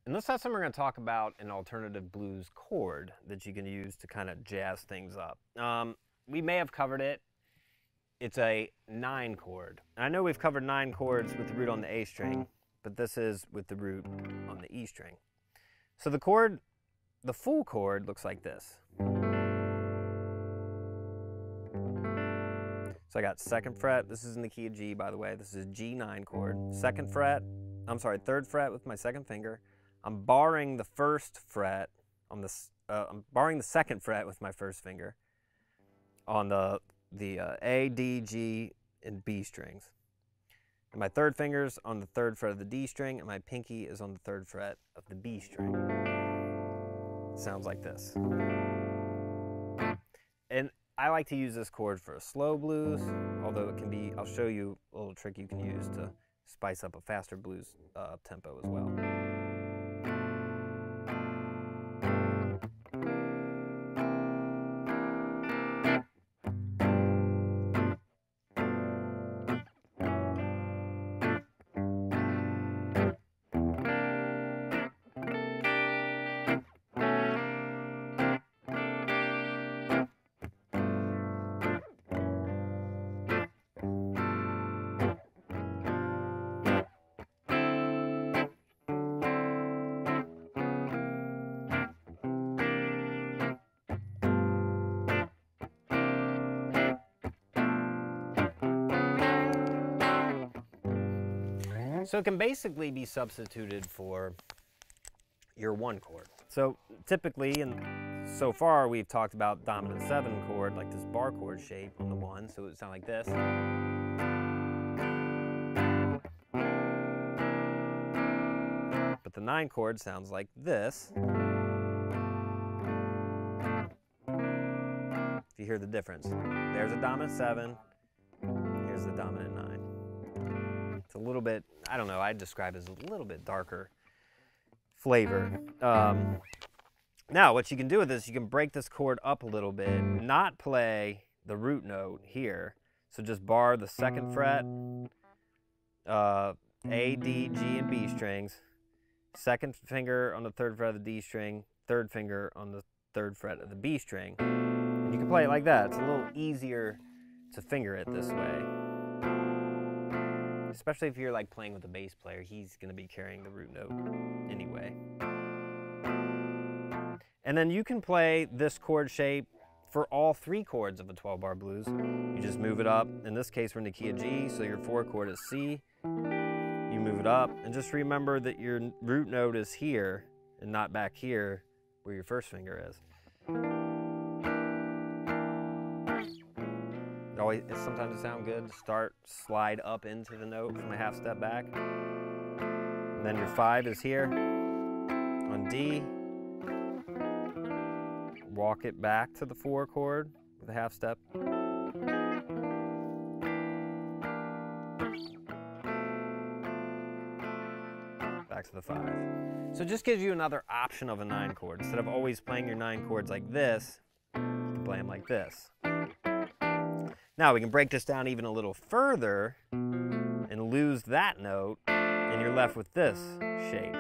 In this lesson, we're going to talk about an alternative blues chord that you can use to kind of jazz things up. We may have covered it. It's a 9 chord. And I know we've covered 9 chords with the root on the A string, but this is with the root on the E string. So the chord, the full chord looks like this. So I got 2nd fret, this is in the key of G, by the way, this is G9 chord. 2nd fret, I'm sorry, 3rd fret with my 2nd finger. I'm barring the 1st fret on this, I'm barring the 2nd fret with my 1st finger on the A, D, G, and B strings. And my 3rd finger's on the 3rd fret of the D string, and my pinky is on the 3rd fret of the B string. It sounds like this. And I like to use this chord for a slow blues, although it can be, I'll show you a little trick you can use to spice up a faster blues tempo as well. So it can basically be substituted for your 1 chord. So typically, and so far we've talked about dominant 7 chord, like this bar chord shape on the 1, so it would sound like this. But the 9 chord sounds like this. If you hear the difference. There's a dominant 7, here's the dominant 9. It's a little bit, I don't know, I'd describe it as a little bit darker flavor. Now, what you can do with this, you can break this chord up a little bit, not play the root note here. So just bar the 2nd fret, A, D, G, and B strings, 2nd finger on the 3rd fret of the D string, 3rd finger on the 3rd fret of the B string. And you can play it like that. It's a little easier to finger it this way. Especially if you're like playing with a bass player, he's going to be carrying the root note anyway. And then you can play this chord shape for all 3 chords of a 12-bar blues. You just move it up. In this case, we're in the key of G, so your 4 chord is C. You move it up, and just remember that your root note is here and not back here where your 1st finger is. Sometimes it sounds good to slide up into the note from a half step back. And then your 5 is here on D. Walk it back to the 4 chord with a half step. Back to the 5. So it just gives you another option of a 9 chord. Instead of always playing your 9 chords like this, you can play them like this. Now we can break this down even a little further and lose that note, and you're left with this shape.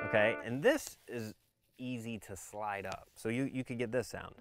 Okay, and this is easy to slide up. So you could get this sound.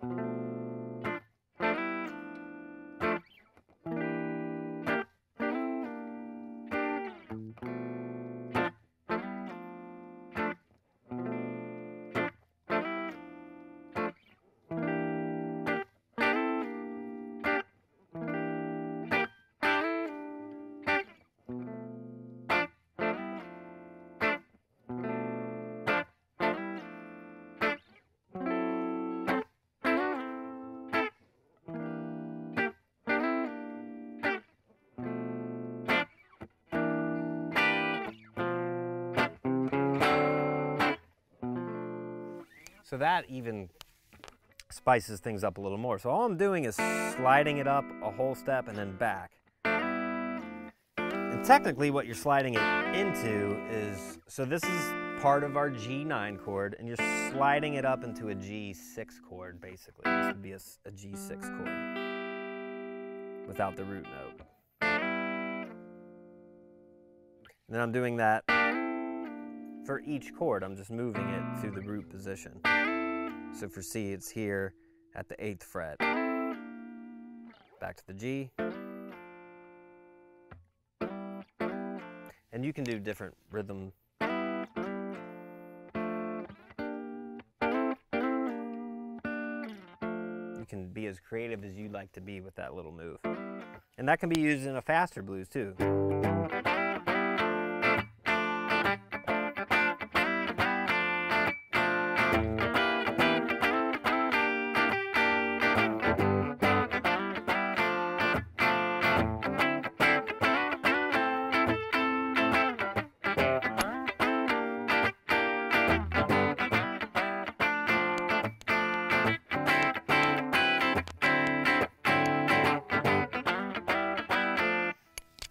So that even spices things up a little more. So all I'm doing is sliding it up a whole step and then back. And technically what you're sliding it into is, so this is part of our G9 chord, and you're sliding it up into a G6 chord, basically. This would be a G6 chord without the root note. And then I'm doing that for each chord. I'm just moving it to the root position. So for C, it's here at the 8th fret. Back to the G. And you can do different rhythm. You can be as creative as you like to be with that little move. And that can be used in a faster blues too.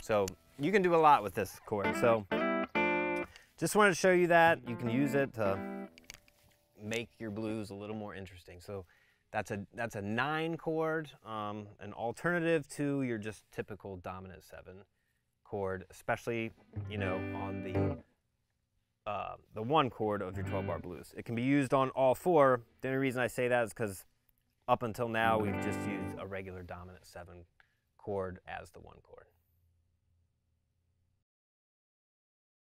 So you can do a lot with this chord. So just wanted to show you that. You can use it to make your blues a little more interesting. So that's a 9 chord, an alternative to your just typical dominant 7 chord, especially, you know, on the 1 chord of your 12-bar blues. It can be used on all 4. The only reason I say that is because up until now we've just used a regular dominant 7 chord as the 1 chord.